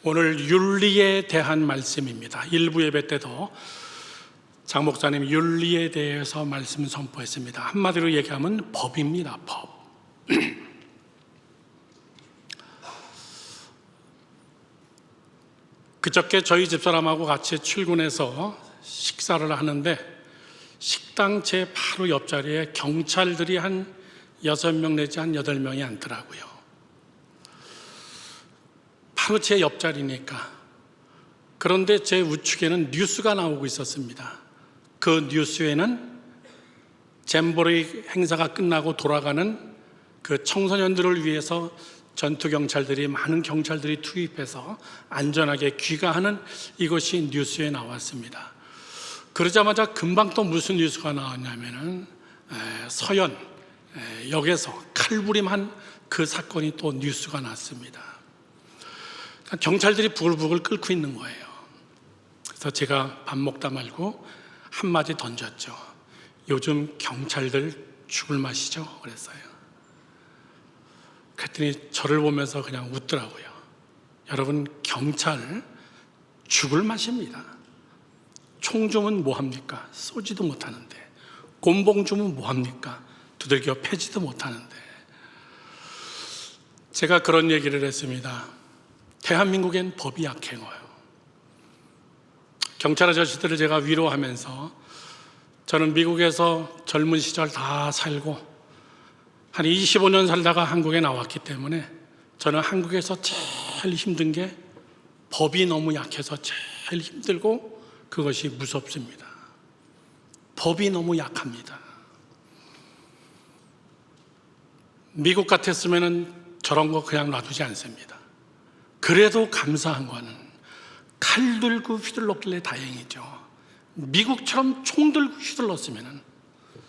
오늘 윤리에 대한 말씀입니다. 일부 예배 때도 장 목사님 윤리에 대해서 말씀 선포했습니다. 한마디로 얘기하면 법입니다. 법. 그저께 저희 집사람하고 같이 출근해서 식사를 하는데 식당 제 바로 옆자리에 경찰들이 한 6명 내지 한 8명이 앉더라고요. 바로 제 옆자리니까. 그런데 제 우측에는 뉴스가 나오고 있었습니다. 그 뉴스에는 잼버리 행사가 끝나고 돌아가는 그 청소년들을 위해서 전투경찰들이, 많은 경찰들이 투입해서 안전하게 귀가하는 이것이 뉴스에 나왔습니다. 그러자마자 금방 또 무슨 뉴스가 나왔냐면은 서현 역에서 칼부림한 그 사건이 또 뉴스가 났습니다. 경찰들이 부글부글 끓고 있는 거예요. 그래서 제가 밥 먹다 말고 한마디 던졌죠. 요즘 경찰들 죽을 맛이죠? 그랬어요. 그랬더니 저를 보면서 그냥 웃더라고요. 여러분, 경찰 죽을 맛입니다. 총 주면 뭐합니까? 쏘지도 못하는데. 곤봉 주면 뭐합니까? 두들겨 패지도 못하는데. 제가 그런 얘기를 했습니다. 대한민국엔 법이 약해요. 경찰 아저씨들을 제가 위로하면서 저는 미국에서 젊은 시절 다 살고 한 25년 살다가 한국에 나왔기 때문에 저는 한국에서 제일 힘든 게 법이 너무 약해서 제일 힘들고 그것이 무섭습니다. 법이 너무 약합니다. 미국 같았으면 저런 거 그냥 놔두지 않습니다. 그래도 감사한 거는 칼 들고 휘둘렀길래 다행이죠. 미국처럼 총 들고 휘둘렀으면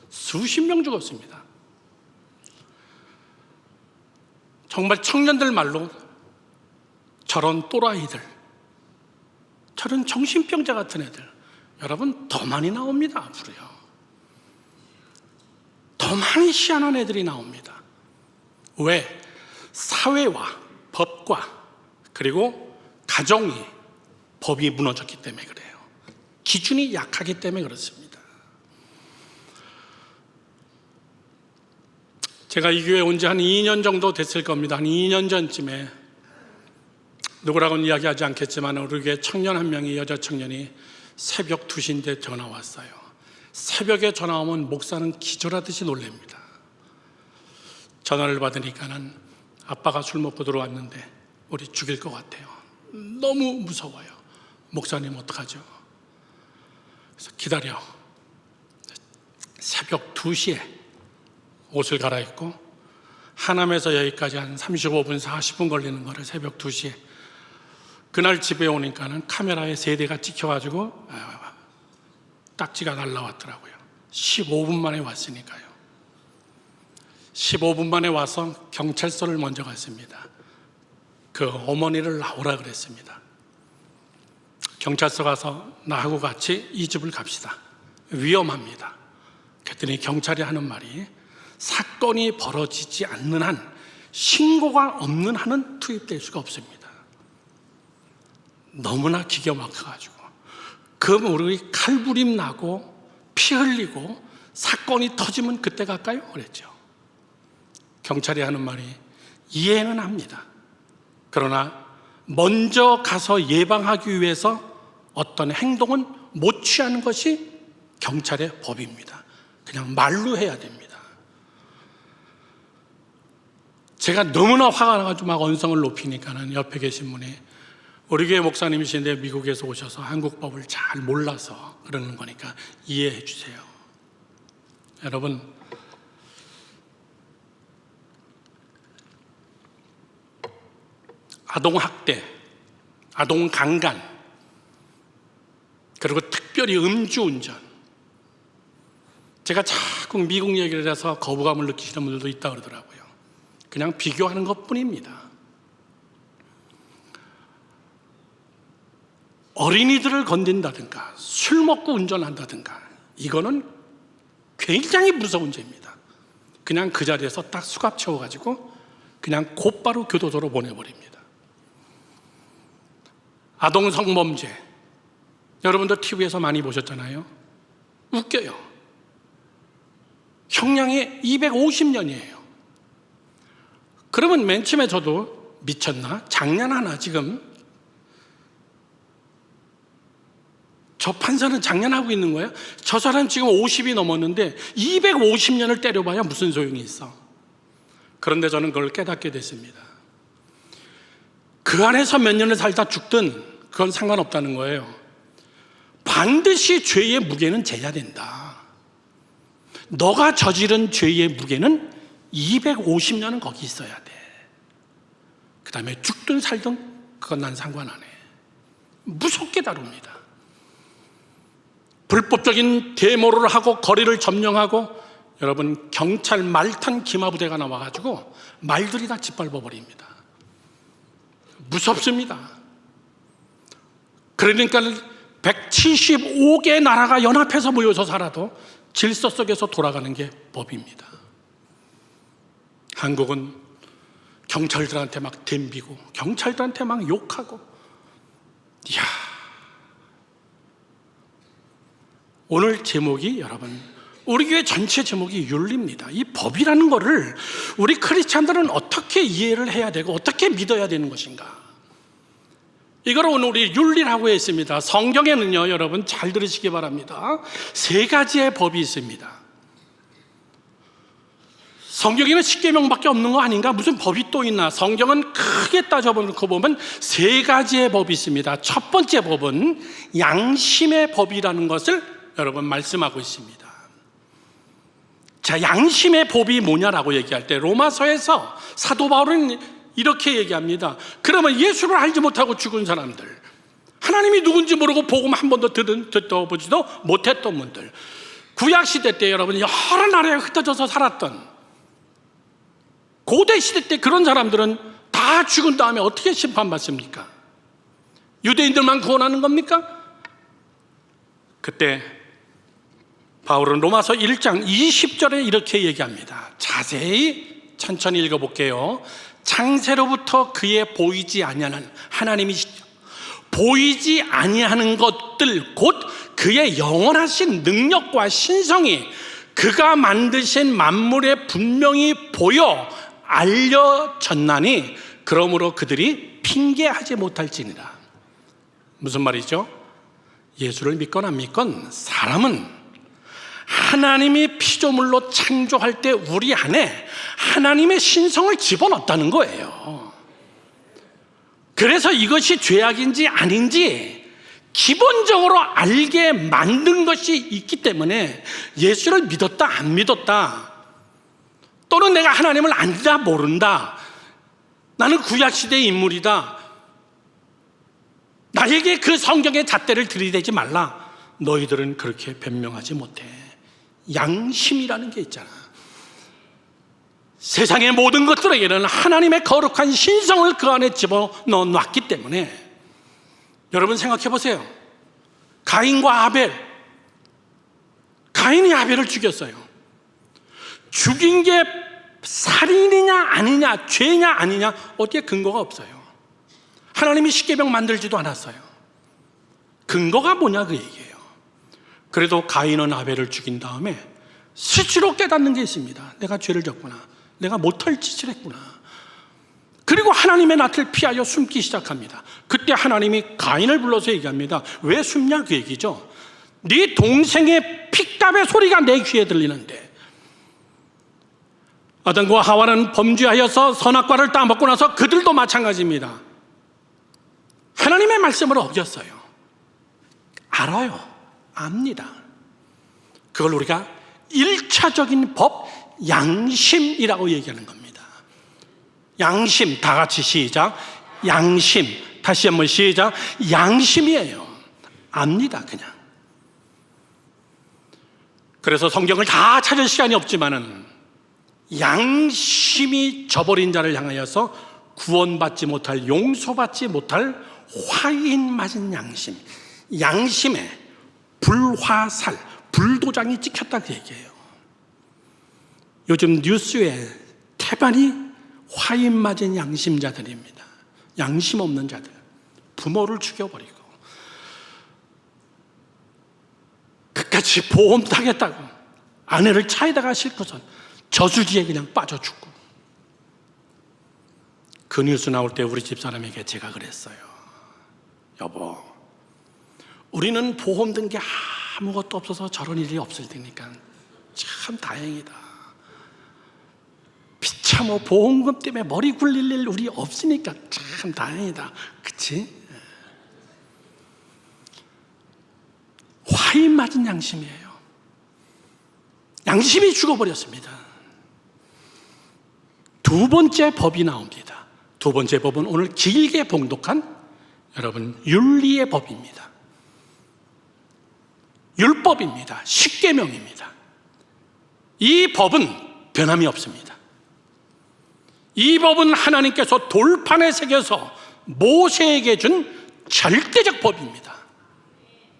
수십 명 죽었습니다. 정말 청년들 말로 저런 또라이들, 저런 정신병자 같은 애들, 여러분 더 많이 나옵니다. 앞으로요. 더 많이 희한한 애들이 나옵니다. 왜? 사회와 법과 그리고 가정이, 법이 무너졌기 때문에 그래요. 기준이 약하기 때문에 그렇습니다. 제가 이 교회에 온 지 한 2년 정도 됐을 겁니다. 한 2년 전쯤에 누구라고는 이야기하지 않겠지만 우리 교회 청년 한 명이, 여자 청년이 새벽 2시인데 전화 왔어요. 새벽에 전화 오면 목사는 기절하듯이 놀랍니다. 전화를 받으니까는 아빠가 술 먹고 들어왔는데 우리 죽일 것 같아요. 너무 무서워요. 목사님 어떡하죠? 그래서 기다려. 새벽 2시에 옷을 갈아입고 하남에서 여기까지 한 35분, 40분 걸리는 거를 새벽 2시에 그날 집에 오니까는 카메라에 3대가 찍혀가지고 딱지가 날라왔더라고요. 15분 만에 왔으니까요. 15분 만에 와서 경찰서를 먼저 갔습니다. 그 어머니를 나오라 그랬습니다. 경찰서 가서 나하고 같이 이 집을 갑시다. 위험합니다. 그랬더니 경찰이 하는 말이 사건이 벌어지지 않는 한, 신고가 없는 한은 투입될 수가 없습니다. 너무나 기가 막혀가지고 그럼 우리 칼부림 나고 피 흘리고 사건이 터지면 그때 갈까요? 그랬죠. 경찰이 하는 말이 이해는 합니다. 그러나 먼저 가서 예방하기 위해서 어떤 행동은 못 취하는 것이 경찰의 법입니다. 그냥 말로 해야 됩니다. 제가 너무나 화가 나가지고 막 언성을 높이니까는 옆에 계신 분이 우리 교회 목사님이신데 미국에서 오셔서 한국 법을 잘 몰라서 그러는 거니까 이해해 주세요. 여러분, 아동학대, 아동강간, 그리고 특별히 음주운전. 제가 자꾸 미국 얘기를 해서 거부감을 느끼시는 분들도 있다고 그러더라고요. 그냥 비교하는 것 뿐입니다. 어린이들을 건든다든가 술 먹고 운전한다든가 이거는 굉장히 무서운 죄입니다. 그냥 그 자리에서 딱 수갑 채워가지고 그냥 곧바로 교도소로 보내버립니다. 아동 성범죄, 여러분도 TV에서 많이 보셨잖아요. 웃겨요. 형량이 250년이에요. 그러면 맨 처음에 저도 미쳤나? 장난하나 지금? 저 판사는 장난하고 있는 거예요? 저 사람 지금 50이 넘었는데 250년을 때려봐야 무슨 소용이 있어? 그런데 저는 그걸 깨닫게 됐습니다. 그 안에서 몇 년을 살다 죽든 그건 상관없다는 거예요. 반드시 죄의 무게는 져야 된다. 너가 저지른 죄의 무게는 250년은 거기 있어야 돼. 그 다음에 죽든 살든 그건 난 상관 안 해. 무섭게 다룹니다. 불법적인 데모를 하고 거리를 점령하고, 여러분 경찰 말탄 기마부대가 나와가지고 말들이 다 짓밟아 버립니다. 무섭습니다. 그러니까 175개 나라가 연합해서 모여서 살아도 질서 속에서 돌아가는 게 법입니다. 한국은 경찰들한테 막 덤비고 경찰들한테 막 욕하고. 이야, 오늘 제목이, 여러분 우리 교회 전체 제목이 윤리입니다. 이 법이라는 거를 우리 크리스찬들은 어떻게 이해를 해야 되고 어떻게 믿어야 되는 것인가? 이걸 오늘 우리 윤리라고 했습니다. 성경에는요, 여러분 잘 들으시기 바랍니다. 3가지의 법이 있습니다. 성경에는 10계명밖에 없는 거 아닌가? 무슨 법이 또 있나? 성경은 크게 따져보고 보면 3가지의 법이 있습니다. 첫 번째 법은 양심의 법이라는 것을 여러분 말씀하고 있습니다. 자, 양심의 법이 뭐냐라고 얘기할 때 로마서에서 사도 바울은 이렇게 얘기합니다. 그러면 예수를 알지 못하고 죽은 사람들, 하나님이 누군지 모르고 복음 한 번도 듣어보지도 못했던 분들, 구약시대 때 여러분 여러 나라에 흩어져서 살았던 고대시대 때 그런 사람들은 다 죽은 다음에 어떻게 심판받습니까? 유대인들만 구원하는 겁니까? 그때 바울은 로마서 1장 20절에 이렇게 얘기합니다. 자세히 천천히 읽어볼게요. 창세로부터 그의 보이지 아니하는 하나님이시죠. 보이지 아니하는 것들 곧 그의 영원하신 능력과 신성이 그가 만드신 만물에 분명히 보여 알려졌나니 그러므로 그들이 핑계하지 못할지니라. 무슨 말이죠? 예수를 믿건 안 믿건 사람은 하나님이 피조물로 창조할 때 우리 안에 하나님의 신성을 집어넣었다는 거예요. 그래서 이것이 죄악인지 아닌지 기본적으로 알게 만든 것이 있기 때문에 예수를 믿었다 안 믿었다, 또는 내가 하나님을 안다 모른다, 나는 구약시대의 인물이다, 나에게 그 성경의 잣대를 들이대지 말라, 너희들은 그렇게 변명하지 못해. 양심이라는 게 있잖아. 세상의 모든 것들에게는 하나님의 거룩한 신성을 그 안에 집어넣어 놨기 때문에, 여러분 생각해 보세요. 가인과 아벨, 가인이 아벨을 죽였어요. 죽인 게 살인이냐 아니냐, 죄냐 아니냐, 어디에 근거가 없어요. 하나님이 십계명 만들지도 않았어요. 근거가 뭐냐 그 얘기예요. 그래도 가인은 아벨을 죽인 다음에 스스로 깨닫는 게 있습니다. 내가 죄를 졌구나, 내가 못할 짓을 했구나. 그리고 하나님의 낯을 피하여 숨기 시작합니다. 그때 하나님이 가인을 불러서 얘기합니다. 왜 숨냐 그 얘기죠. 네 동생의 핏값의 소리가 내 귀에 들리는데. 아담과 하와는 범죄하여서 선악과를 따먹고 나서 그들도 마찬가지입니다. 하나님의 말씀을 어겼어요. 알아요. 압니다. 그걸 우리가 1차적인 법, 양심이라고 얘기하는 겁니다. 양심, 다 같이 시작. 양심. 다시 한번 시작. 양심이에요. 압니다, 그냥. 그래서 성경을 다 찾을 시간이 없지만은 양심이 저버린 자를 향하여서 구원받지 못할, 용서받지 못할 화인 맞은 양심, 양심에 불화살, 불도장이 찍혔다 그 얘기예요. 요즘 뉴스에 태반이 화인 맞은 양심자들입니다. 양심 없는 자들. 부모를 죽여버리고 끝까지 보험도 하겠다고 아내를 차에다가 싣고선 저수지에 그냥 빠져 죽고. 그 뉴스 나올 때 우리 집사람에게 제가 그랬어요. 여보, 우리는 보험 든 게 아무것도 없어서 저런 일이 없을 테니까 참 다행이다. 비참해 보험금 때문에 머리 굴릴 일 우리 없으니까 참 다행이다. 그치? 화인 맞은 양심이에요. 양심이 죽어버렸습니다. 두 번째 법이 나옵니다. 두 번째 법은 오늘 길게 봉독한 여러분 윤리의 법입니다. 율법입니다. 십계명입니다. 이 법은 변함이 없습니다. 이 법은 하나님께서 돌판에 새겨서 모세에게 준 절대적 법입니다.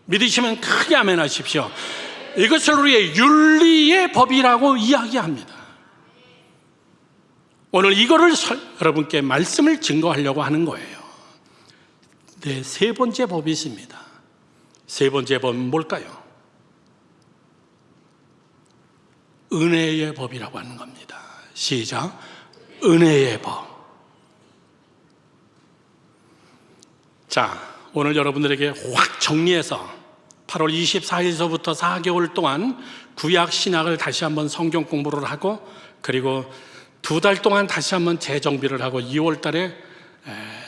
믿으시면 크게 아멘 하십시오. 이것을 우리의 윤리의 법이라고 이야기합니다. 오늘 이거를 여러분께 말씀을 증거하려고 하는 거예요. 네, 세 번째 법이 있습니다. 세 번째 법은 뭘까요? 은혜의 법이라고 하는 겁니다. 시작. 은혜의 법. 자, 오늘 여러분들에게 확 정리해서 8월 24일서부터 4개월 동안 구약 신약을 다시 한번 성경 공부를 하고, 그리고 2달 동안 다시 한번 재정비를 하고 2월 달에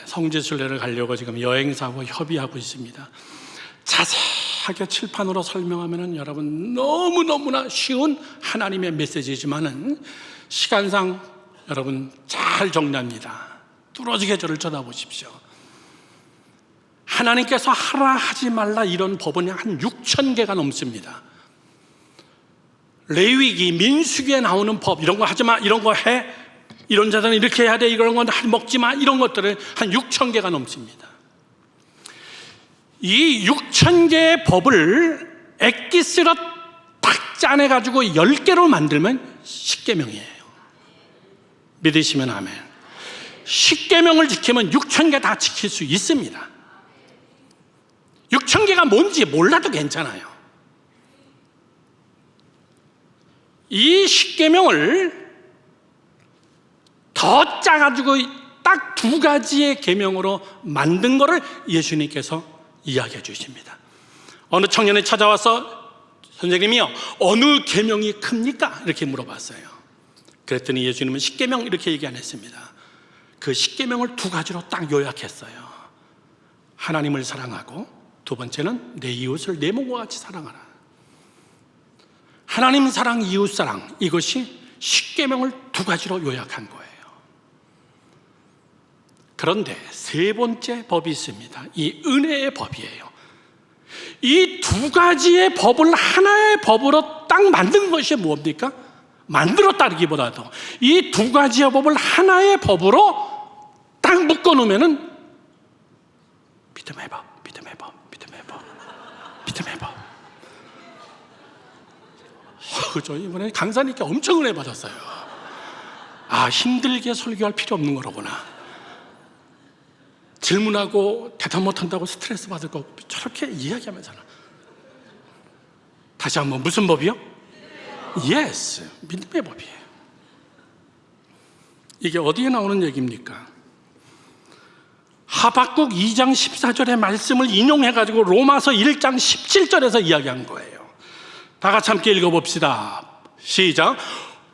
성지순례를 가려고 지금 여행사하고 협의하고 있습니다. 자세하게 칠판으로 설명하면 여러분 너무너무나 쉬운 하나님의 메시지지만은 시간상 여러분 잘 정리합니다. 뚫어지게 저를 쳐다보십시오. 하나님께서 하라 하지 말라 이런 법은 한 6,000개가 넘습니다. 레위기, 민수기에 나오는 법, 이런 거 하지 마, 이런 거 해, 이런 자들은 이렇게 해야 돼, 이런 건 먹지 마, 이런 것들은 한 6,000개가 넘습니다. 이 6,000개의 법을 엑기스로 딱 짜내가지고 10개로 만들면 십계명이에요. 믿으시면 아멘. 십계명을 지키면 6,000개 다 지킬 수 있습니다. 6,000개가 뭔지 몰라도 괜찮아요. 이 십계명을 더 짜가지고 딱 2가지의 계명으로 만든 거를 예수님께서 이야기해 주십니다. 어느 청년이 찾아와서 선생님이요, 어느 계명이 큽니까? 이렇게 물어봤어요. 그랬더니 예수님은 십계명 이렇게 얘기 안 했습니다. 그 십계명을 2가지로 딱 요약했어요. 하나님을 사랑하고, 두 번째는 내 이웃을 내 몸과 같이 사랑하라. 하나님 사랑, 이웃 사랑, 이것이 십계명을 2가지로 요약한 거예요. 그런데 세 번째 법이 있습니다. 이 은혜의 법이에요. 이 2가지의 법을 하나의 법으로 딱 만든 것이 뭡니까? 만들었다기보다도 이 2가지의 법을 하나의 법으로 딱 묶어놓으면은 믿음의 법, 믿음의 법, 믿음의 법, 믿음의 법. 저 이번에 강사님께 엄청 은혜 받았어요. 아, 힘들게 설교할 필요 없는 거로구나. 질문하고 대답 못한다고 스트레스 받을 거 저렇게 이야기하면서는. 다시 한번 무슨 법이요? 예스, 믿음의 법이에요. 이게 어디에 나오는 얘기입니까? 하박국 2장 14절의 말씀을 인용해가지고 로마서 1장 17절에서 이야기한 거예요. 다 같이 함께 읽어봅시다. 시작.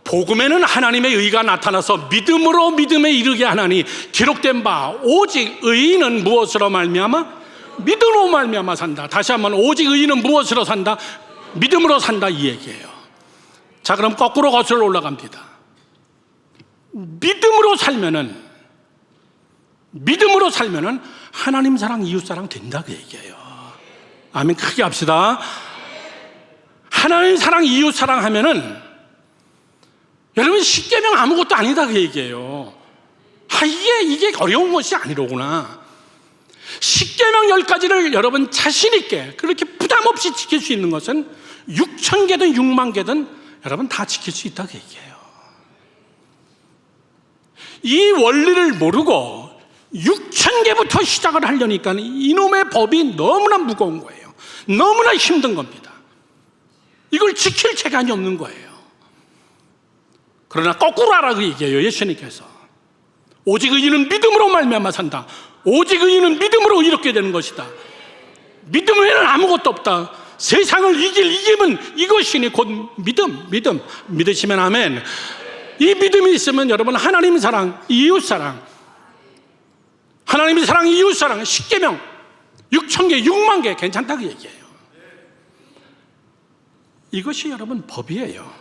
복음에는 하나님의 의가 나타나서 믿음으로 믿음에 이르게 하나니 기록된 바 오직 의인은 무엇으로 말미암아? 믿음으로 말미암아 산다. 다시 한번, 오직 의인은 무엇으로 산다? 믿음으로 산다, 이 얘기예요. 자, 그럼 거꾸로 거슬러 올라갑니다. 믿음으로 살면은 하나님 사랑, 이웃 사랑 된다, 그 얘기예요. 아멘. 크게 합시다. 하나님 사랑, 이웃 사랑 하면은 여러분 십계명 아무것도 아니다, 그 얘기예요. 아, 이게 어려운 것이 아니로구나. 십계명 10가지를 여러분 자신 있게 그렇게 부담 없이 지킬 수 있는 것은 6,000개든 6만 개든 여러분 다 지킬 수 있다, 그 얘기예요. 이 원리를 모르고 6,000개부터 시작을 하려니까 이놈의 법이 너무나 무거운 거예요. 너무나 힘든 겁니다. 이걸 지킬 재간이 없는 거예요. 그러나 거꾸로 하라고 얘기해요. 예수님께서 오직 의인은 믿음으로 말미암아 산다. 오직 의인은 믿음으로 이렇게 되는 것이다. 믿음 외에는 아무것도 없다. 세상을 이길 이김은 이것이니 곧 믿음. 믿으시면 아멘. 이 믿음이 있으면 여러분 하나님 사랑, 이웃 사랑, 하나님의 사랑, 이웃 사랑 10계명 6,000개, 6만 개 괜찮다고 얘기해요. 이것이 여러분 법이에요.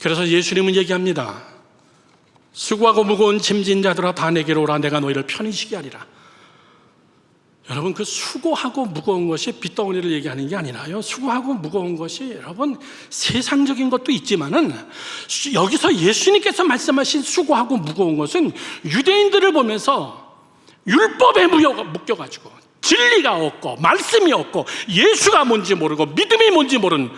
그래서 예수님은 얘기합니다. 수고하고 무거운 짐진 자들아 다 내게로 오라. 내가 너희를 편히 쉬게 하리라. 여러분 그 수고하고 무거운 것이 빚덩어리를 얘기하는 게 아니라요. 수고하고 무거운 것이 여러분 세상적인 것도 있지만은 여기서 예수님께서 말씀하신 수고하고 무거운 것은 유대인들을 보면서 율법에 묶여가지고 진리가 없고 말씀이 없고 예수가 뭔지 모르고 믿음이 뭔지 모르는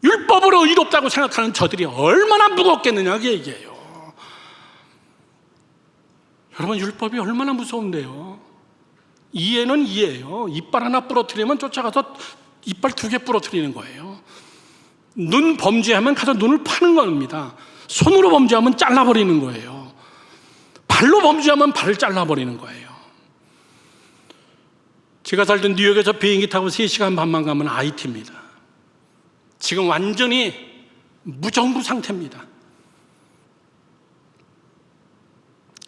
율법으로 의롭다고 생각하는 저들이 얼마나 무겁겠느냐 그 얘기예요. 여러분 율법이 얼마나 무서운데요. 이해는 이해예요. 이빨 하나 부러뜨리면 쫓아가서 이빨 2개 부러뜨리는 거예요. 눈 범죄하면 가서 눈을 파는 겁니다. 손으로 범죄하면 잘라버리는 거예요. 발로 범죄하면 발을 잘라버리는 거예요. 제가 살던 뉴욕에서 비행기 타고 3시간 반만 가면 IT입니다. 지금 완전히 무정부 상태입니다.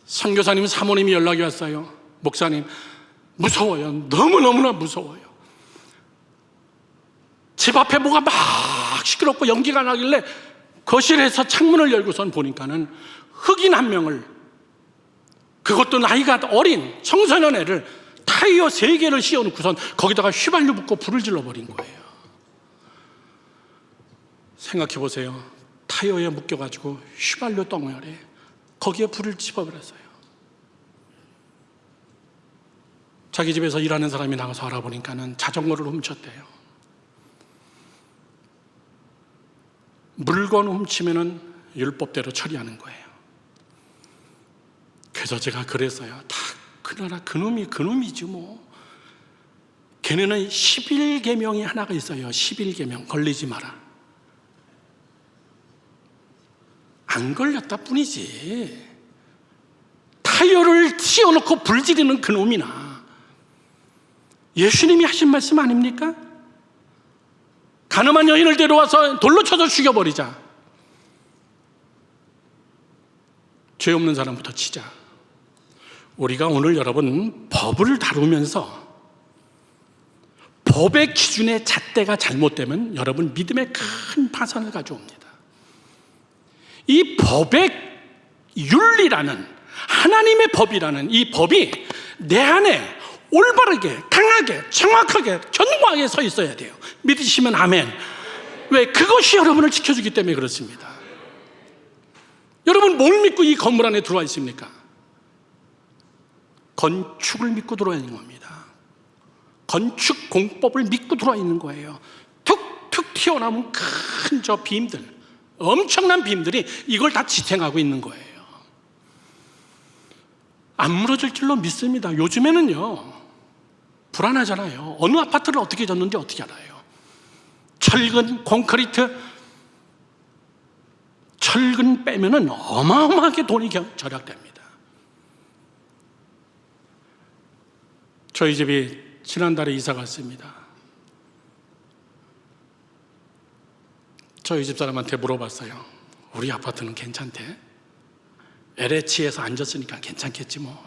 선교사님 사모님이 연락이 왔어요. 목사님 무서워요. 너무너무나 무서워요. 집 앞에 뭐가 막 시끄럽고 연기가 나길래 거실에서 창문을 열고선 보니까는 흑인 한 명을, 그것도 나이가 어린 청소년 애를 타이어 3개를 씌워놓고선 거기다가 휘발유 붓고 불을 질러버린 거예요. 생각해 보세요. 타이어에 묶여가지고 휘발유 덩어리 거기에 불을 집어버렸어요. 자기 집에서 일하는 사람이 나가서 알아보니까는 자전거를 훔쳤대요. 물건 훔치면은 율법대로 처리하는 거예요. 그래서 제가 그랬어요. 다 그 나라 그놈이지 뭐. 걔네는 11계명이 하나가 있어요. 11계명 걸리지 마라. 안 걸렸다 뿐이지. 타이어를 씌워놓고 불 지르는 그놈이나. 예수님이 하신 말씀 아닙니까? 가늠한 여인을 데려와서 돌로 쳐서 죽여버리자. 죄 없는 사람부터 치자. 우리가 오늘 여러분 법을 다루면서 법의 기준의 잣대가 잘못되면 여러분 믿음에 큰 파산을 가져옵니다. 이 법의 윤리라는 하나님의 법이라는 이 법이 내 안에 올바르게, 강하게, 정확하게, 견고하게 서 있어야 돼요. 믿으시면 아멘. 왜? 그것이 여러분을 지켜주기 때문에 그렇습니다. 여러분 뭘 믿고 이 건물 안에 들어와 있습니까? 건축을 믿고 들어와 있는 겁니다. 건축 공법을 믿고 들어와 있는 거예요. 툭툭 튀어나온 큰 저 빔들, 엄청난 빔들이 이걸 다 지탱하고 있는 거예요. 안 무너질 줄로 믿습니다. 요즘에는요 불안하잖아요. 어느 아파트를 어떻게 졌는지 어떻게 알아요? 철근, 콘크리트, 철근 빼면은 어마어마하게 돈이 절약됩니다. 저희 집이 지난달에 이사 갔습니다. 저희 집 사람한테 물어봤어요. 우리 아파트는 괜찮대? LH에서 앉았으니까 괜찮겠지 뭐.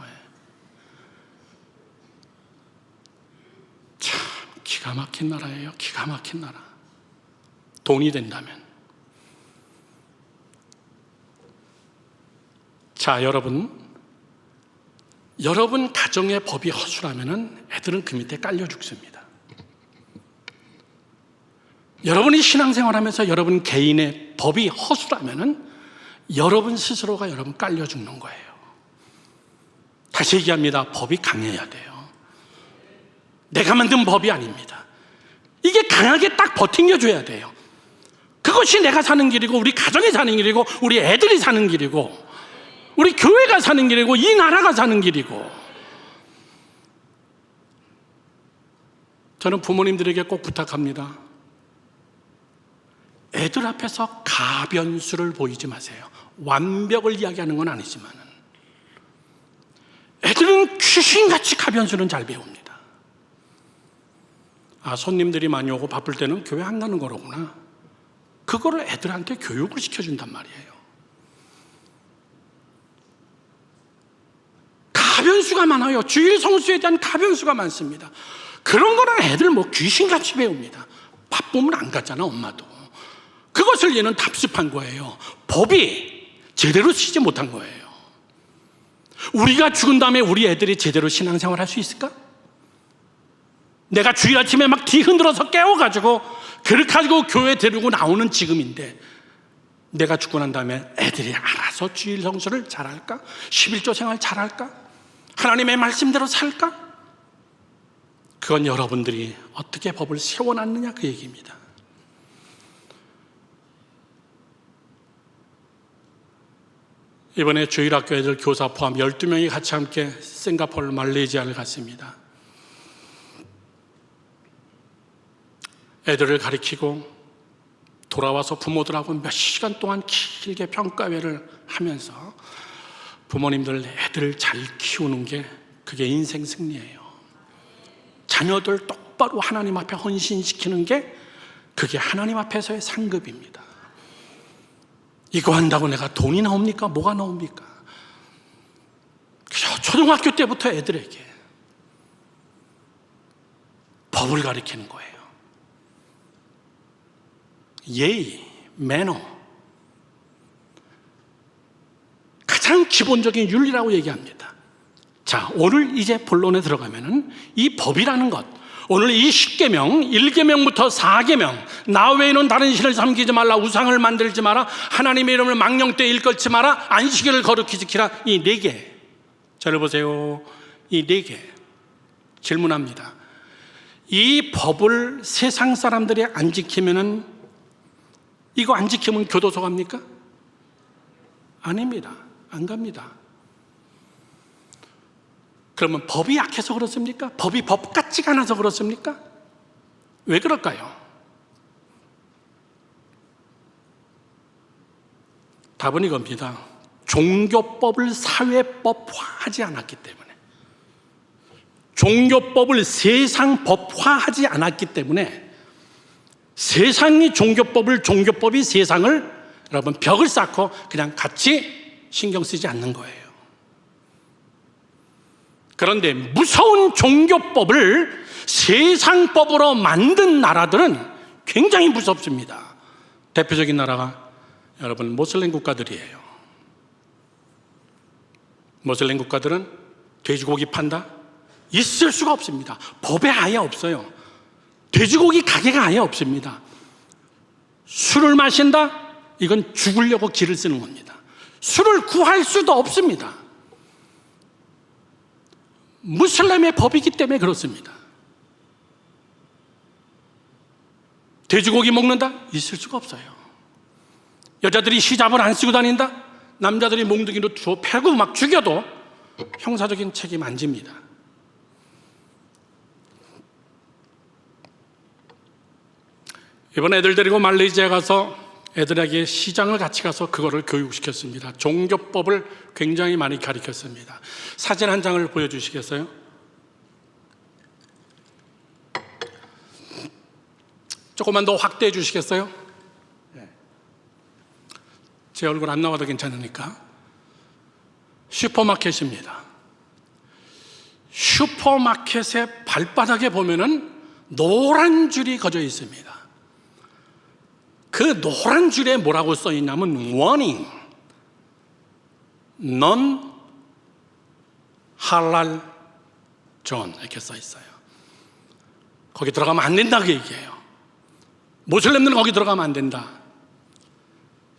참 기가 막힌 나라예요. 기가 막힌 나라. 돈이 된다면. 자, 여러분 가정의 법이 허술하면은 애들은 그 밑에 깔려 죽습니다. 여러분이 신앙생활하면서 여러분 개인의 법이 허술하면은 여러분 스스로가 여러분 깔려 죽는 거예요. 다시 얘기합니다. 법이 강해야 돼요. 내가 만든 법이 아닙니다. 이게 강하게 딱 버팅겨줘야 돼요. 그것이 내가 사는 길이고 우리 가정이 사는 길이고 우리 애들이 사는 길이고 우리 교회가 사는 길이고 이 나라가 사는 길이고. 저는 부모님들에게 꼭 부탁합니다. 애들 앞에서 가변수를 보이지 마세요. 완벽을 이야기하는 건 아니지만 애들은 귀신같이 가변수는 잘 배웁니다. 아, 손님들이 많이 오고 바쁠 때는 교회 안 가는 거로구나. 그거를 애들한테 교육을 시켜준단 말이에요. 가변수가 많아요. 주일 성수에 대한 가변수가 많습니다. 그런 거는 애들 뭐 귀신같이 배웁니다. 바쁘면 안 갔잖아, 엄마도. 그것을 얘는 답습한 거예요. 법이 제대로 쓰지 못한 거예요. 우리가 죽은 다음에 우리 애들이 제대로 신앙생활 할 수 있을까? 내가 주일 아침에 막 뒤 흔들어서 깨워가지고 그렇게 가지고 교회 데리고 나오는 지금인데, 내가 죽고 난 다음에 애들이 알아서 주일 성수를 잘할까? 11조 생활 잘할까? 하나님의 말씀대로 살까? 그건 여러분들이 어떻게 법을 세워놨느냐 그 얘기입니다. 이번에 주일학교 애들 교사 포함 12명이 같이 함께 싱가포르, 말레이시아를 갔습니다. 애들을 가르치고 돌아와서 부모들하고 몇 시간 동안 길게 평가회를 하면서 부모님들 애들을 잘 키우는 게 그게 인생 승리예요. 자녀들 똑바로 하나님 앞에 헌신시키는 게 그게 하나님 앞에서의 상급입니다. 이거 한다고 내가 돈이 나옵니까? 뭐가 나옵니까? 초등학교 때부터 애들에게 법을 가르치는 거예요. 예의, 매너, 가장 기본적인 윤리라고 얘기합니다. 자, 오늘 이제 본론에 들어가면은 이 법이라는 것, 오늘 이 10계명, 1계명부터 4계명, 나 외에는 다른 신을 섬기지 말라, 우상을 만들지 마라, 하나님의 이름을 망령되이 일컫지 마라, 안식일을 거룩히 지키라, 이 4개. 저를 보세요. 이 4개. 질문합니다. 이 법을 세상 사람들이 안 지키면은, 이거 안 지키면 교도소 갑니까? 아닙니다. 안 갑니다. 그러면 법이 약해서 그렇습니까? 법이 법 같지가 않아서 그렇습니까? 왜 그럴까요? 답은 이겁니다. 종교법을 사회법화하지 않았기 때문에, 종교법을 세상법화하지 않았기 때문에, 세상이 종교법이 세상을, 여러분, 벽을 쌓고 그냥 같이 신경 쓰지 않는 거예요. 그런데 무서운 종교법을 세상법으로 만든 나라들은 굉장히 무섭습니다. 대표적인 나라가 여러분 모슬렘 국가들이에요. 모슬렘 국가들은 돼지고기 판다? 있을 수가 없습니다. 법에 아예 없어요. 돼지고기 가게가 아예 없습니다. 술을 마신다? 이건 죽으려고 기를 쓰는 겁니다. 술을 구할 수도 없습니다. 무슬림의 법이기 때문에 그렇습니다. 돼지고기 먹는다? 있을 수가 없어요. 여자들이 히잡을 안 쓰고 다닌다? 남자들이 몽둥이로 패고 막 죽여도 형사적인 책임 안 집니다. 이번에 애들 데리고 말레이시아 가서 애들에게 시장을 같이 가서 그거를 교육시켰습니다. 종교법을 굉장히 많이 가르쳤습니다. 사진 한 장을 보여주시겠어요? 조금만 더 확대해 주시겠어요? 제 얼굴 안 나와도 괜찮으니까. 슈퍼마켓입니다. 슈퍼마켓의 발바닥에 보면은 노란 줄이 그어져 있습니다. 그 노란 줄에 뭐라고 써 있냐면 warning, non halal zone 이렇게 써 있어요. 거기 들어가면 안 된다고 얘기해요. 모슬렘들은 거기 들어가면 안 된다.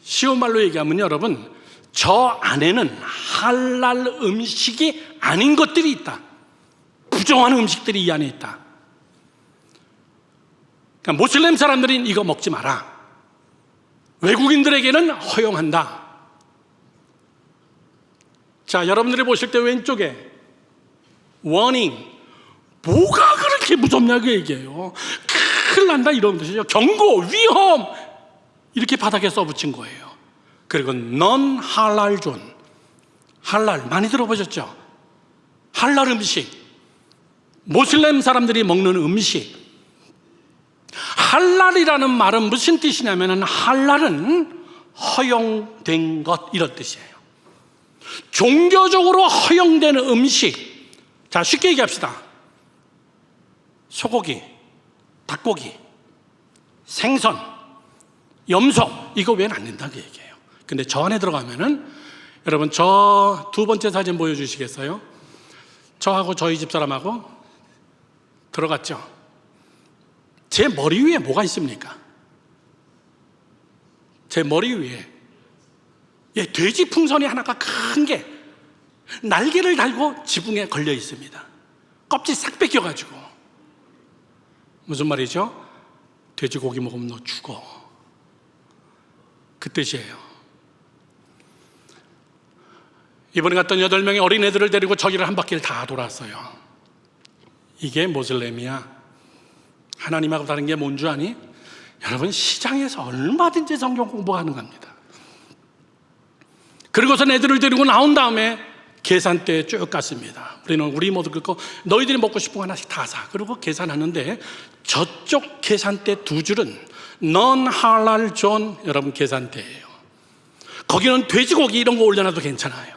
쉬운 말로 얘기하면 여러분, 저 안에는 할랄 음식이 아닌 것들이 있다. 부정한 음식들이 이 안에 있다. 그러니까 모슬렘 사람들은 이거 먹지 마라. 외국인들에게는 허용한다. 자, 여러분들이 보실 때 왼쪽에 warning, 뭐가 그렇게 무섭냐고 얘기해요. 큰일 난다 이런 뜻이죠. 경고, 위험, 이렇게 바닥에 써붙인 거예요. 그리고 non halal 존, 할랄 많이 들어보셨죠? 할랄 음식, 모슬렘 사람들이 먹는 음식. 할랄이라는 말은 무슨 뜻이냐면 할랄은 허용된 것, 이런 뜻이에요. 종교적으로 허용되는 음식. 자, 쉽게 얘기합시다. 소고기, 닭고기, 생선, 염소, 이거 외에는 안 된다고 얘기해요. 근데 저 안에 들어가면은, 여러분 저 두 번째 사진 보여주시겠어요? 저하고 저희 집사람하고 들어갔죠. 제 머리 위에 뭐가 있습니까? 제 머리 위에 돼지 풍선이 하나가 큰 게 날개를 달고 지붕에 걸려 있습니다. 껍질 싹 벗겨가지고. 무슨 말이죠? 돼지고기 먹으면 너 죽어, 그 뜻이에요. 이번에 갔던 8명의 어린애들을 데리고 저기를 한 바퀴를 다 돌았어요. 이게 모슬렘이야. 하나님하고 다른 게 뭔 줄 아니? 여러분, 시장에서 얼마든지 성경 공부하는 겁니다. 그리고서 애들을 데리고 나온 다음에 계산대에 쭉 갔습니다. 우리 모두 그거 너희들이 먹고 싶은 거 하나씩 다 사. 그리고 계산하는데 저쪽 계산대 두 줄은 non halal 존, 여러분 계산대예요. 거기는 돼지고기 이런 거 올려놔도 괜찮아요.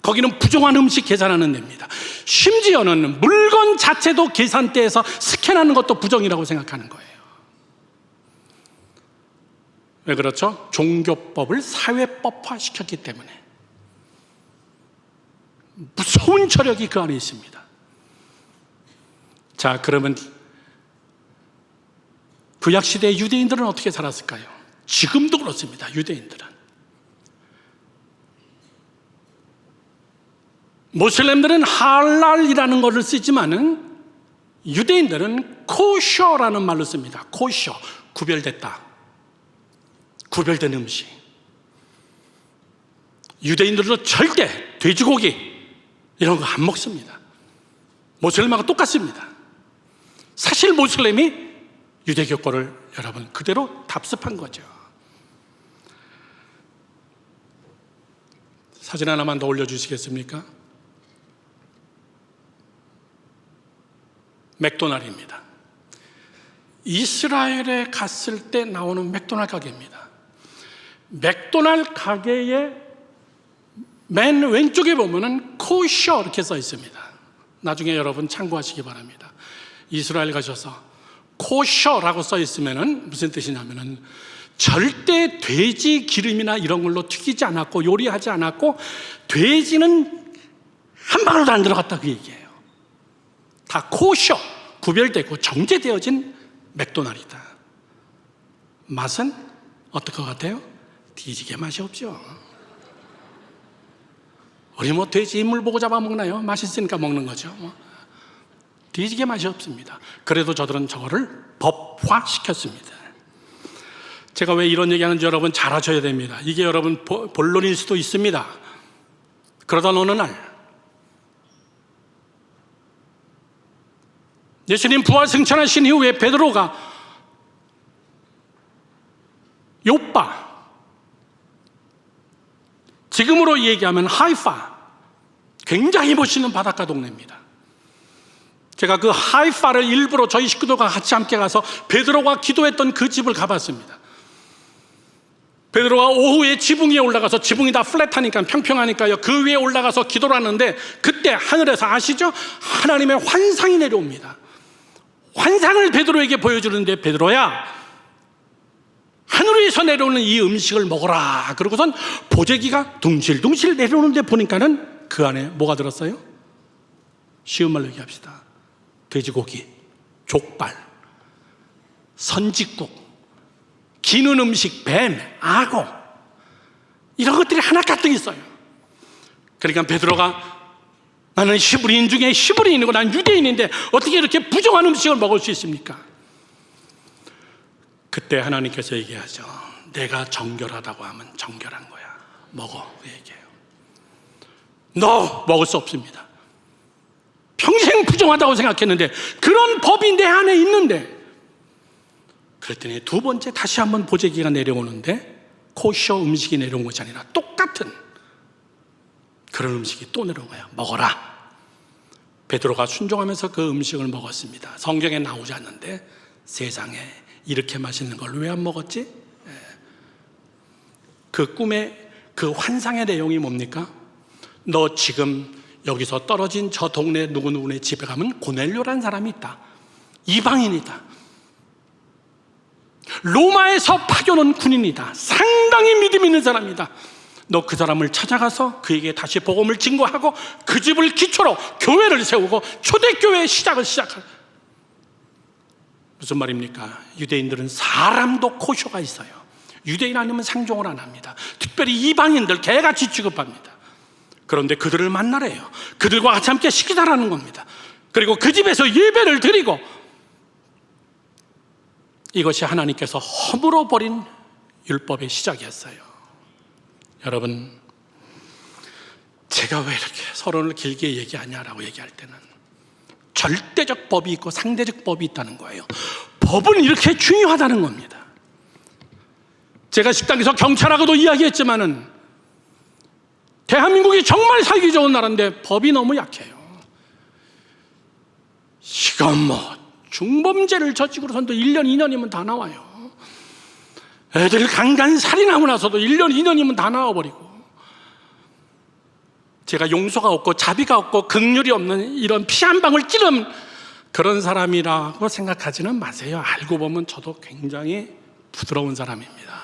거기는 부정한 음식 계산하는 데입니다. 심지어는 물건 자체도 계산대에서 스캔하는 것도 부정이라고 생각하는 거예요. 왜 그렇죠? 종교법을 사회법화 시켰기 때문에. 무서운 저력이 그 안에 있습니다. 자, 그러면 구약시대의 유대인들은 어떻게 살았을까요? 지금도 그렇습니다. 유대인들은 모슬렘들은 할랄이라는 것을 쓰지만은 유대인들은 코셔라는 말로 씁니다. 코셔, 구별됐다, 구별된 음식. 유대인들도 절대 돼지고기 이런 거 안 먹습니다. 모슬렘하고 똑같습니다. 사실 모슬렘이 유대교 거를 여러분 그대로 답습한 거죠. 사진 하나만 더 올려주시겠습니까? 맥도날드입니다. 이스라엘에 갔을 때 나오는 맥도날드 가게입니다. 맥도날드 가게의 맨 왼쪽에 보면은 코셔 이렇게 써 있습니다. 나중에 여러분 참고하시기 바랍니다. 이스라엘 가셔서 코셔라고 써 있으면은 무슨 뜻이냐면은 절대 돼지 기름이나 이런 걸로 튀기지 않았고 요리하지 않았고 돼지는 한 방울도 안 들어갔다, 그 얘기예요. 다 코셔, 구별되고 정제되어진 맥도날드이다. 맛은 어떨 것 같아요? 뒤지게 맛이 없죠. 우리 뭐 돼지 인물 보고 잡아먹나요? 맛있으니까 먹는 거죠. 뒤지게 맛이 없습니다. 그래도 저들은 저거를 법화시켰습니다. 제가 왜 이런 얘기하는지 여러분 잘 아셔야 됩니다. 이게 여러분 본론일 수도 있습니다. 그러다 어느 날 예수님 부활 승천하신 이후에 베드로가 요빠, 지금으로 얘기하면 하이파, 굉장히 멋있는 바닷가 동네입니다. 제가 그 하이파를 일부러 저희 식구들과 같이 함께 가서 베드로가 기도했던 그 집을 가봤습니다. 베드로가 오후에 지붕 위에 올라가서, 지붕이 다 플랫하니까 평평하니까요, 그 위에 올라가서 기도를 하는데 그때 하늘에서 아시죠? 하나님의 환상이 내려옵니다. 환상을 베드로에게 보여주는데, 베드로야, 하늘 위에서 내려오는 이 음식을 먹어라. 그러고선 보재기가 둥실둥실 내려오는데 보니까는 그 안에 뭐가 들었어요? 쉬운 말로 얘기합시다. 돼지고기, 족발, 선짓국, 기는 음식, 뱀, 악어, 이런 것들이 하나 가득 있어요. 그러니까 베드로가, 나는 히브리인 중에 히브리인이고 난 유대인인데 어떻게 이렇게 부정한 음식을 먹을 수 있습니까? 그때 하나님께서 얘기하죠. 내가 정결하다고 하면 정결한 거야. 먹어. 그 얘기해요. 먹을 수 없습니다. 평생 부정하다고 생각했는데 그런 법이 내 안에 있는데, 그랬더니 두 번째 다시 한번 보재기가 내려오는데 코셔 음식이 내려온 것이 아니라 똑같은 그런 음식이 또 내려온 거야. 먹어라. 베드로가 순종하면서 그 음식을 먹었습니다. 성경에 나오지 않는데 세상에 이렇게 맛있는 걸 왜 안 먹었지? 그 꿈의 그 환상의 내용이 뭡니까? 너 지금 여기서 떨어진 저 동네 누구누구네 집에 가면 고넬료라는 사람이 있다. 이방인이다. 로마에서 파견 군인이다. 상당히 믿음 있는 사람이다. 너 그 사람을 찾아가서 그에게 다시 복음을 증거하고 그 집을 기초로 교회를 세우고 초대교회의 시작을 시작할. 무슨 말입니까? 유대인들은 사람도 코쇼가 있어요. 유대인 아니면 상종을 안 합니다. 특별히 이방인들 개같이 취급합니다. 그런데 그들을 만나래요. 그들과 같이 함께 식사라는 겁니다. 그리고 그 집에서 예배를 드리고, 이것이 하나님께서 허물어 버린 율법의 시작이었어요. 여러분, 제가 왜 이렇게 서론을 길게 얘기하냐라고 얘기할 때는 절대적 법이 있고 상대적 법이 있다는 거예요. 법은 이렇게 중요하다는 겁니다. 제가 식당에서 경찰하고도 이야기했지만은 대한민국이 정말 살기 좋은 나라인데 법이 너무 약해요. 이건 중범죄를 저지르고선도 1년, 2년이면 다 나와요. 애들 강간 살인하고 나서도 1년, 2년이면 다 나와버리고. 제가 용서가 없고 자비가 없고 긍휼이 없는 이런 피 한 방울 찌른 그런 사람이라고 생각하지는 마세요. 알고 보면 저도 굉장히 부드러운 사람입니다.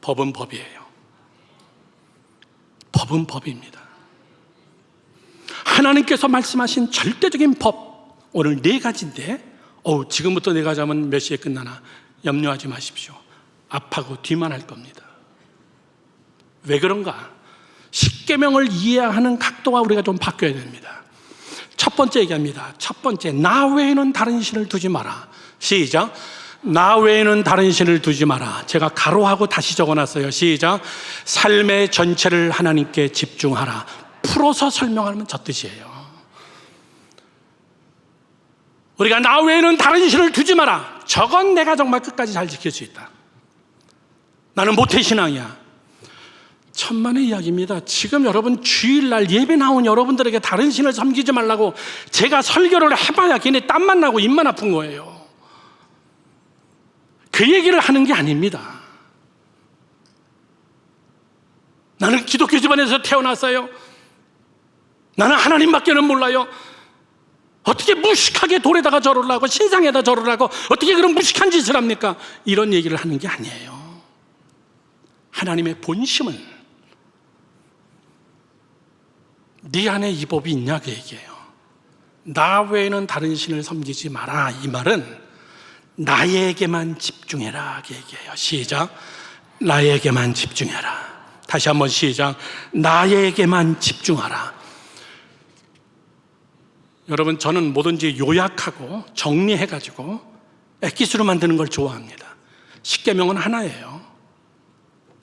법은 법이에요. 법은 법입니다. 하나님께서 말씀하신 절대적인 법, 오늘 4가지인데 지금부터 4가지 하면 몇 시에 끝나나 염려하지 마십시오. 앞하고 뒤만 할 겁니다. 왜 그런가? 십계명을 이해하는 각도가 우리가 좀 바뀌어야 됩니다. 첫 번째 얘기합니다. 첫 번째, 나 외에는 다른 신을 두지 마라. 시작. 나 외에는 다른 신을 두지 마라. 제가 가로하고 다시 적어놨어요. 시작. 삶의 전체를 하나님께 집중하라. 풀어서 설명하면 저 뜻이에요. 우리가 나 외에는 다른 신을 두지 마라. 저건 내가 정말 끝까지 잘 지킬 수 있다. 나는 모태신앙이야. 천만의 이야기입니다. 지금 여러분 주일날 예배 나온 여러분들에게 다른 신을 섬기지 말라고 제가 설교를 해봐야 걔네 땀만 나고 입만 아픈 거예요. 그 얘기를 하는 게 아닙니다. 나는 기독교 집안에서 태어났어요. 나는 하나님밖에는 몰라요. 어떻게 무식하게 돌에다가 절을 하고 신상에다 절을 하고 어떻게 그런 무식한 짓을 합니까? 이런 얘기를 하는 게 아니에요. 하나님의 본심은 네 안에 이 법이 있냐 그 얘기예요. 나 외에는 다른 신을 섬기지 마라. 이 말은 나에게만 집중해라 그 얘기예요. 시작. 나에게만 집중해라. 다시 한번 시작. 나에게만 집중하라. 여러분, 저는 뭐든지 요약하고 정리해가지고 엑기스로 만드는 걸 좋아합니다. 십계명은 하나예요.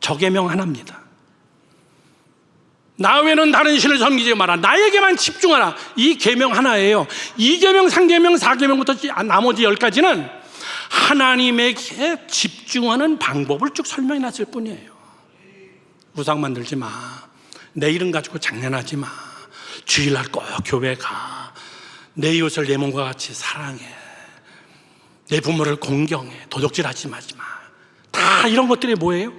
저계명 하나입니다. 나 외에는 다른 신을 섬기지 마라. 나에게만 집중하라. 이 계명 하나예요. 2계명, 3계명, 4계명부터 나머지 10가지는 하나님에게 집중하는 방법을 쭉 설명해 놨을 뿐이에요. 우상 만들지 마. 내 이름 가지고 장난하지 마. 주일날 꼭 교회 가. 내 이웃을 내 몸과 같이 사랑해. 내 부모를 공경해. 도적질하지 마. 다 이런 것들이 뭐예요?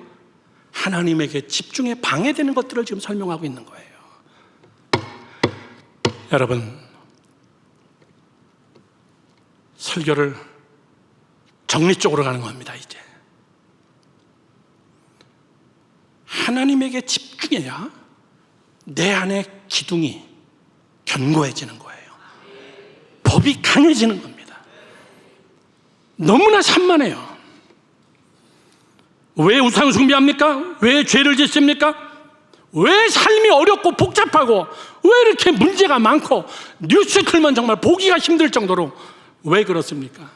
하나님에게 집중에 방해되는 것들을 지금 설명하고 있는 거예요. 여러분, 설교를 정리 쪽으로 가는 겁니다. 이제 하나님에게 집중해야 내 안에 기둥이 견고해지는 거예요. 법이 강해지는 겁니다. 너무나 산만해요. 왜 우상 숭배합니까? 왜 죄를 짓습니까? 왜 삶이 어렵고 복잡하고 왜 이렇게 문제가 많고 뉴스 틀면 정말 보기가 힘들 정도로 왜 그렇습니까?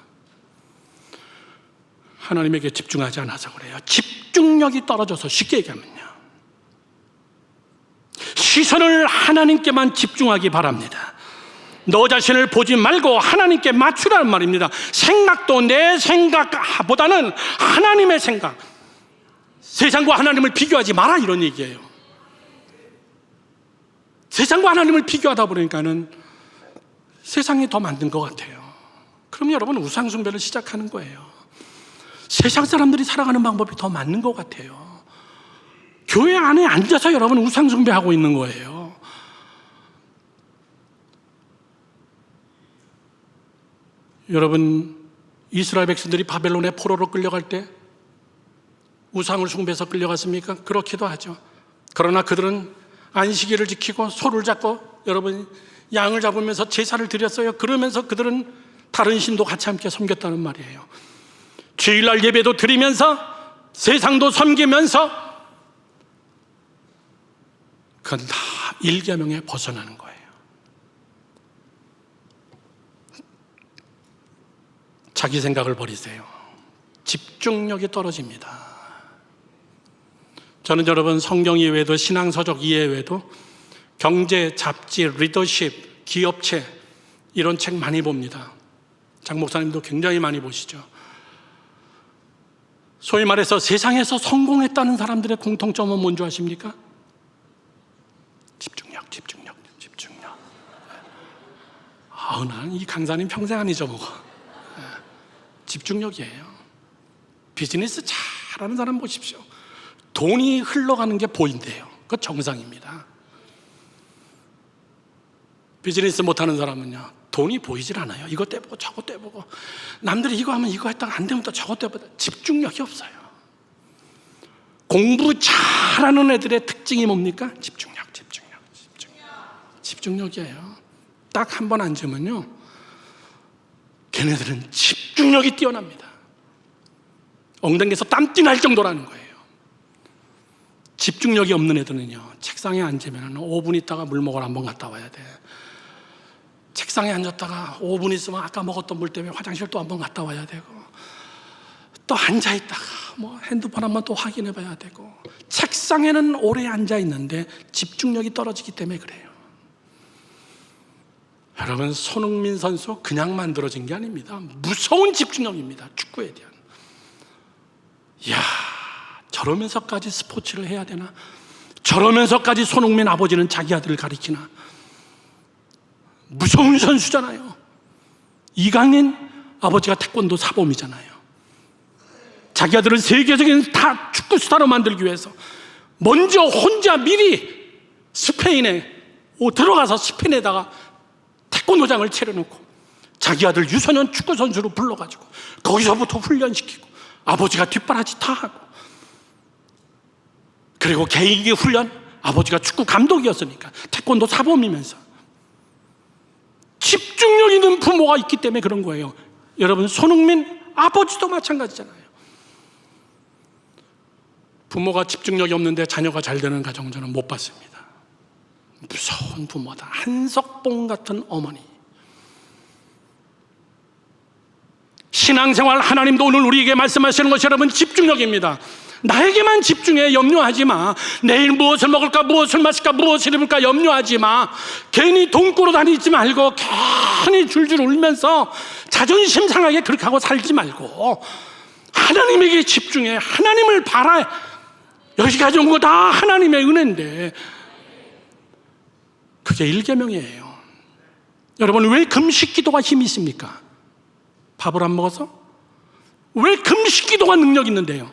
하나님에게 집중하지 않아서 그래요. 집중력이 떨어져서, 쉽게 얘기하면요, 시선을 하나님께만 집중하기 바랍니다. 너 자신을 보지 말고 하나님께 맞추라는 말입니다. 생각도 내 생각보다는 하나님의 생각, 세상과 하나님을 비교하지 마라, 이런 얘기예요. 세상과 하나님을 비교하다 보니까는 세상이 더 만든 것 같아요. 그럼 여러분 우상 숭배를 시작하는 거예요. 세상 사람들이 살아가는 방법이 더 맞는 것 같아요. 교회 안에 앉아서 여러분 우상 숭배하고 있는 거예요. 여러분, 이스라엘 백성들이 바벨론의 포로로 끌려갈 때 우상을 숭배해서 끌려갔습니까? 그렇기도 하죠. 그러나 그들은 안식일을 지키고 소를 잡고 여러분 양을 잡으면서 제사를 드렸어요. 그러면서 그들은 다른 신도 같이 함께 섬겼다는 말이에요. 주일날 예배도 드리면서 세상도 섬기면서 그건 다 일계명에 벗어나는 거예요. 자기 생각을 버리세요. 집중력이 떨어집니다. 저는 여러분 성경 이외에도 신앙서적 이외에도 경제, 잡지, 리더십, 기업체 이런 책 많이 봅니다. 장 목사님도 굉장히 많이 보시죠. 소위 말해서 세상에서 성공했다는 사람들의 공통점은 뭔지 아십니까? 집중력. 난 이 강사님 평생 안 잊어먹어. 집중력이에요. 비즈니스 잘하는 사람 보십시오. 돈이 흘러가는 게 보인대요. 그거 정상입니다. 비즈니스 못하는 사람은요, 돈이 보이질 않아요. 이거 떼보고 저거 떼보고, 남들이 이거 하면 이거 했다가 안 되면 또 저거 떼보고, 집중력이 없어요. 공부 잘하는 애들의 특징이 뭡니까? 집중력이에요. 딱 한 번 앉으면요, 걔네들은 집중력이 뛰어납니다. 엉덩이에서 땀띠 날 정도라는 거예요. 집중력이 없는 애들은요, 책상에 앉으면 5분 있다가 물 먹으러 한번 갔다 와야 돼. 책상에 앉았다가 5분 있으면 아까 먹었던 물 때문에 화장실 또 한번 갔다 와야 되고, 또 앉아있다가 뭐 핸드폰 한번 또 확인해 봐야 되고, 책상에는 오래 앉아있는데 집중력이 떨어지기 때문에 그래요. 여러분, 손흥민 선수 그냥 만들어진 게 아닙니다. 무서운 집중력입니다. 축구에 대한. 이야, 저러면서까지 스포츠를 해야 되나? 저러면서까지 손흥민 아버지는 자기 아들을 가리키나? 무서운 선수잖아요. 이강인 아버지가 태권도 사범이잖아요. 자기 아들을 세계적인 다 축구 스타로 만들기 위해서 먼저 혼자 미리 스페인에 들어가서 스페인에다가 태권도장을 차려놓고 자기 아들 유소년 축구 선수로 불러가지고 거기서부터 훈련시키고 아버지가 뒷바라지 다 하고, 그리고 개인기 훈련, 아버지가 축구 감독이었으니까 태권도 사범이면서 집중력 있는 부모가 있기 때문에 그런 거예요. 여러분, 손흥민 아버지도 마찬가지잖아요. 부모가 집중력이 없는데 자녀가 잘 되는 가정 저는 못 봤습니다. 무서운 부모다. 한석봉 같은 어머니. 신앙생활 하나님도 오늘 우리에게 말씀하시는 것이 여러분 집중력입니다. 나에게만 집중해. 염려하지 마. 내일 무엇을 먹을까, 무엇을 마실까, 무엇을 입을까 염려하지 마. 괜히 돈 꾸러 다니지 말고 괜히 줄줄 울면서 자존심 상하게 그렇게 하고 살지 말고 하나님에게 집중해. 하나님을 바라. 여기까지 온 거 다 하나님의 은혜인데 그게 일계명이에요. 여러분, 왜 금식 기도가 힘이 있습니까? 밥을 안 먹어서? 왜 금식 기도가 능력 있는데요?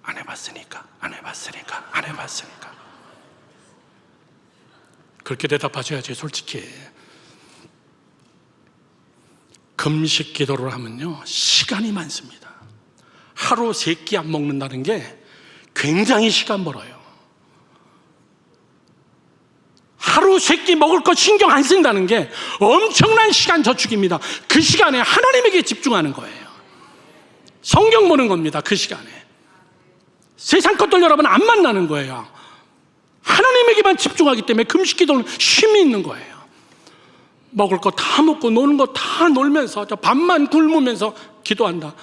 안 해봤으니까. 그렇게 대답하셔야지. 솔직히 금식 기도를 하면요, 시간이 많습니다. 하루 3끼 안 먹는다는 게 굉장히 시간 벌어요. 하루 3끼 먹을 거 신경 안 쓴다는 게 엄청난 시간 저축입니다. 그 시간에 하나님에게 집중하는 거예요. 성경 보는 겁니다. 그 시간에 세상 것들 여러분 안 만나는 거예요. 하나님에게만 집중하기 때문에 금식 기도는 쉼이 있는 거예요. 먹을 거 다 먹고 노는 거 다 놀면서 밥만 굶으면서 기도한다.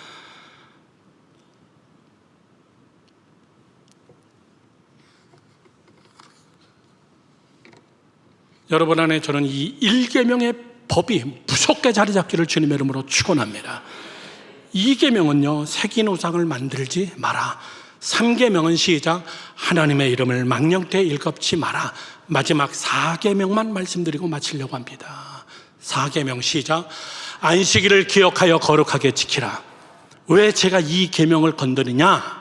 여러분 안에 저는 이 1계명의 법이 무섭게 자리 잡기를 주님의 이름으로 축원합니다. 2계명은요, 새긴 우상을 만들지 마라. 3계명은 시작, 하나님의 이름을 망령되이 일컫지 마라. 마지막 4계명만 말씀드리고 마치려고 합니다. 4계명 시작, 안식일을 기억하여 거룩하게 지키라. 왜 제가 이 계명을 건드리냐?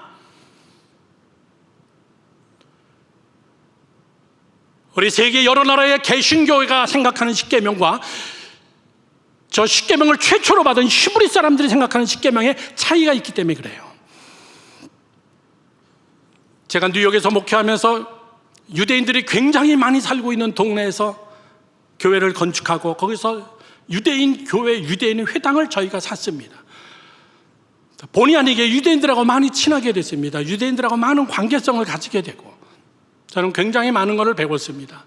우리 세계 여러 나라의 개신교회가 생각하는 10계명과 저 10계명을 최초로 받은 히브리 사람들이 생각하는 10계명에 차이가 있기 때문에 그래요. 제가 뉴욕에서 목회하면서 유대인들이 굉장히 많이 살고 있는 동네에서 교회를 건축하고 거기서 유대인 교회, 유대인 회당을 저희가 샀습니다. 본의 아니게 유대인들하고 많이 친하게 됐습니다. 유대인들하고 많은 관계성을 가지게 되고 저는 굉장히 많은 것을 배웠습니다.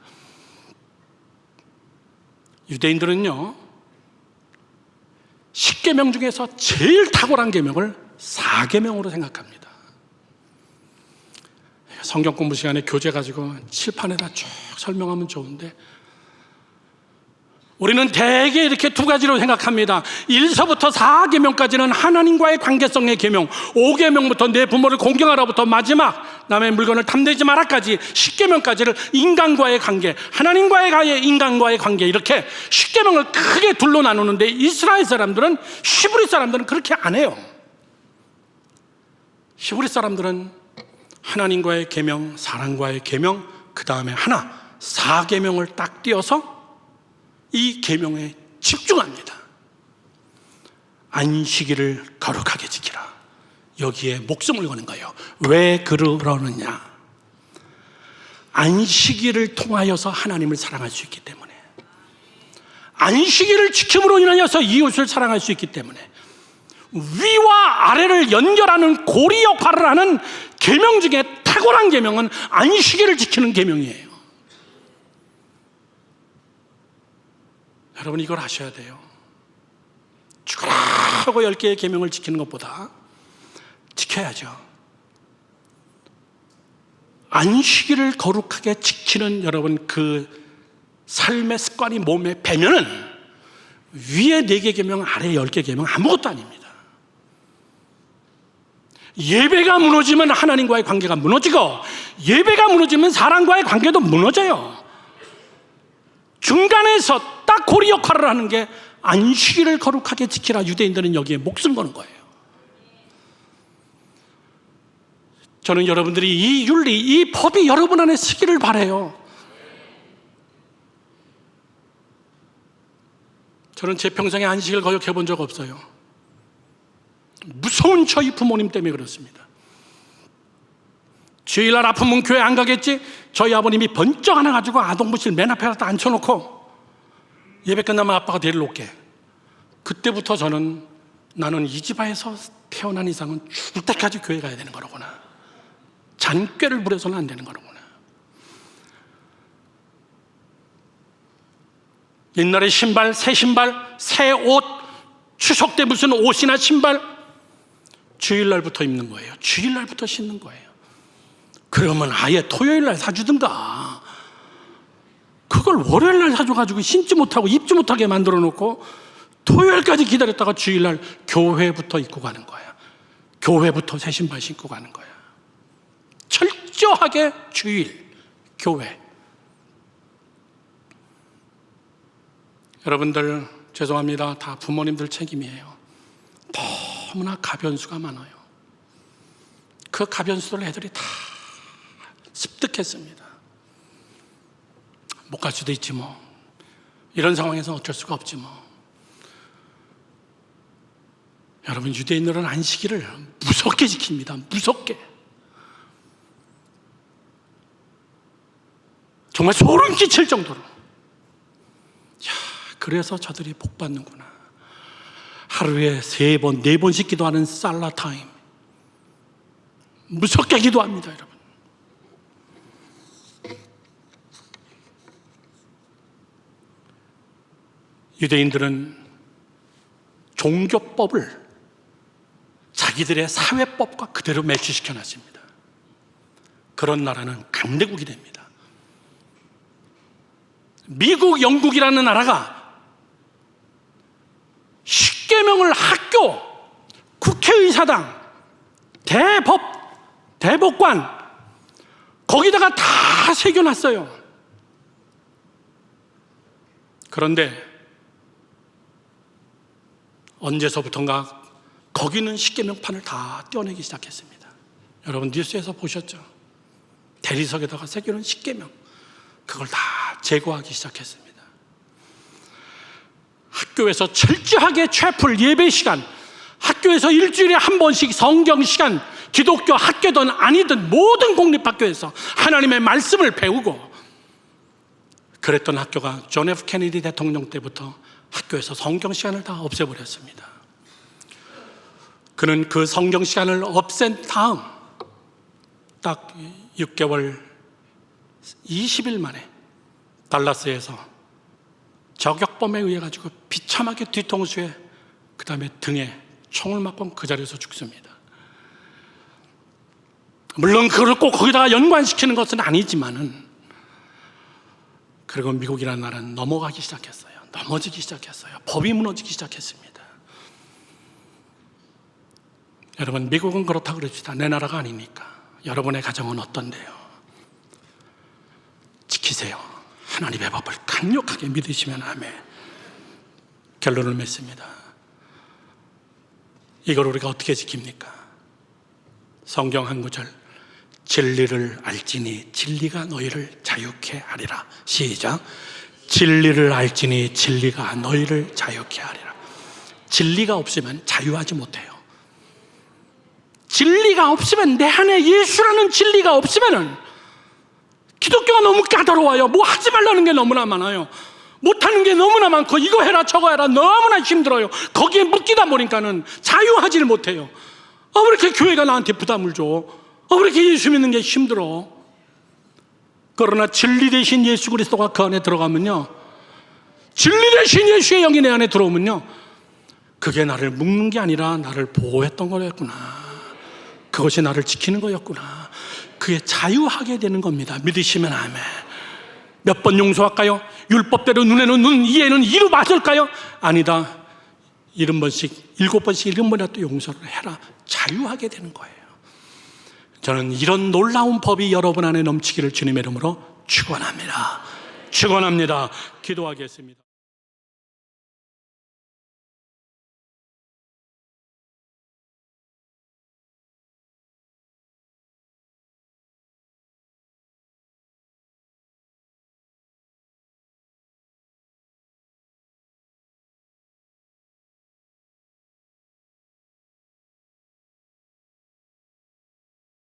유대인들은요, 10계명 중에서 제일 탁월한 계명을 4계명으로 생각합니다. 성경 공부 시간에 교재 가지고 칠판에다 쭉 설명하면 좋은데 우리는 대개 이렇게 두 가지로 생각합니다. 1서부터 4계명까지는 하나님과의 관계성의 계명, 5계명부터 내 부모를 공경하라부터 마지막 남의 물건을 탐내지 마라까지 10계명까지를 인간과의 관계, 하나님과의 인간과의 관계, 이렇게 10계명을 크게 둘로 나누는데 이스라엘 사람들은, 히브리 사람들은 그렇게 안 해요. 히브리 사람들은 하나님과의 계명, 사람과의 계명, 그 다음에 하나, 4계명을 딱 띄어서 이 계명에 집중합니다. 안식일을 거룩하게 지키라. 여기에 목숨을 거는 거예요. 왜 그러느냐? 안식일을 통하여서 하나님을 사랑할 수 있기 때문에, 안식일을 지킴으로 인하여서 이웃을 사랑할 수 있기 때문에, 위와 아래를 연결하는 고리 역할을 하는 계명 중에 탁월한 계명은 안식일을 지키는 계명이에요. 여러분 이걸 아셔야 돼요. 죽어라 하고 10개의 계명을 지키는 것보다 지켜야죠. 안식일을 거룩하게 지키는 여러분 그 삶의 습관이 몸에 배면은 위에 4개 계명, 아래 10개 계명 아무것도 아닙니다. 예배가 무너지면 하나님과의 관계가 무너지고, 예배가 무너지면 사람과의 관계도 무너져요. 중간에서 딱 고리 역할을 하는 게 안식일을 거룩하게 지키라. 유대인들은 여기에 목숨 거는 거예요. 저는 여러분들이 이 윤리, 이 법이 여러분 안에 쓰기를 바라요. 저는 제 평생에 안식을 거역해 본 적 없어요. 무서운 저희 부모님 때문에 그렇습니다. 주일날 아프면 교회 안 가겠지? 저희 아버님이 번쩍 안아가지고 아동부실 맨 앞에 갖다 앉혀놓고 예배 끝나면 아빠가 데리러 올게. 그때부터 저는 나는 이 집안에서 태어난 이상은 죽을 때까지 교회 가야 되는 거로구나. 잔꾀를 부려서는 안 되는 거로구나. 옛날에 신발, 새 옷, 추석 때 무슨 옷이나 신발 주일날부터 입는 거예요. 주일날부터 신는 거예요. 그러면 아예 토요일날 사주든가, 그걸 월요일날 사줘가지고 신지 못하고 입지 못하게 만들어 놓고 토요일까지 기다렸다가 주일날 교회부터 입고 가는 거야. 교회부터 새 신발 신고 가는 거야. 철저하게 주일, 교회. 여러분들 죄송합니다. 다 부모님들 책임이에요. 너무나 가변수가 많아요. 그 가변수들 애들이 다 습득했습니다. 못 갈 수도 있지 뭐. 이런 상황에서 어쩔 수가 없지 뭐. 여러분 유대인들은 안식일을 무섭게 지킵니다. 무섭게. 정말 소름 끼칠 정도로. 야, 그래서 저들이 복 받는구나. 하루에 3번, 4번씩 기도하는 살라 타임. 무섭게 기도합니다, 여러분. 유대인들은 종교법을 자기들의 사회법과 그대로 매치시켜 놨습니다. 그런 나라는 강대국이 됩니다. 미국, 영국이라는 나라가 십계명을 학교, 국회의사당, 대법, 대법관 거기다가 다 새겨놨어요. 그런데 언제서부턴가 거기는 십계명판을 다 떼어내기 시작했습니다. 여러분 뉴스에서 보셨죠? 대리석에다가 새겨놓은 십계명 그걸 다 제거하기 시작했습니다. 학교에서 철저하게 채플 예배 시간, 학교에서 일주일에 한 번씩 성경 시간, 기독교 학교든 아니든 모든 공립학교에서 하나님의 말씀을 배우고 그랬던 학교가 존 F 케네디 대통령 때부터 학교에서 성경 시간을 다 없애버렸습니다. 그는 그 성경 시간을 없앤 다음 딱 6개월 20일 만에 달라스에서 저격범에 의해 가지고 비참하게 뒤통수에 그 다음에 등에 총을 맞고 그 자리에서 죽습니다. 물론 그걸 꼭 거기다가 연관시키는 것은 아니지만은 그리고 미국이라는 나라는 넘어가기 시작했어요. 넘어지기 시작했어요. 법이 무너지기 시작했습니다. 여러분 미국은 그렇다고 그럽시다. 내 나라가 아니니까. 여러분의 가정은 어떤데요? 지키세요. 하나님의 법을 강력하게 믿으시면 아멘. 결론을 맺습니다. 이걸 우리가 어떻게 지킵니까? 성경 한 구절, 진리를 알지니 진리가 너희를 자유케 하리라. 시작. 진리를 알지니 진리가 너희를 자유케 하리라. 진리가 없으면 자유하지 못해요. 진리가 없으면, 내 안에 예수라는 진리가 없으면 기독교가 너무 까다로워요. 뭐 하지 말라는 게 너무나 많아요. 못하는 게 너무나 많고 이거 해라 저거 해라 너무나 힘들어요. 거기에 묶이다 보니까는 자유하지를 못해요. 왜 이렇게 교회가 나한테 부담을 줘? 왜 이렇게 예수 믿는 게 힘들어? 그러나 진리 대신 예수 그리스도가 그 안에 들어가면요, 진리 대신 예수의 영이 내 안에 들어오면요, 그게 나를 묶는 게 아니라 나를 보호했던 거였구나. 그것이 나를 지키는 거였구나. 그게 자유하게 되는 겁니다. 믿으시면 아멘. 몇 번 용서할까요? 율법대로 눈에는 눈, 이에는 이로 맞을까요? 아니다. 70번씩, 7번씩 7번이라도 용서를 해라. 자유하게 되는 거예요. 저는 이런 놀라운 법이 여러분 안에 넘치기를 주님의 이름으로 축원합니다. 축원합니다. 기도하겠습니다.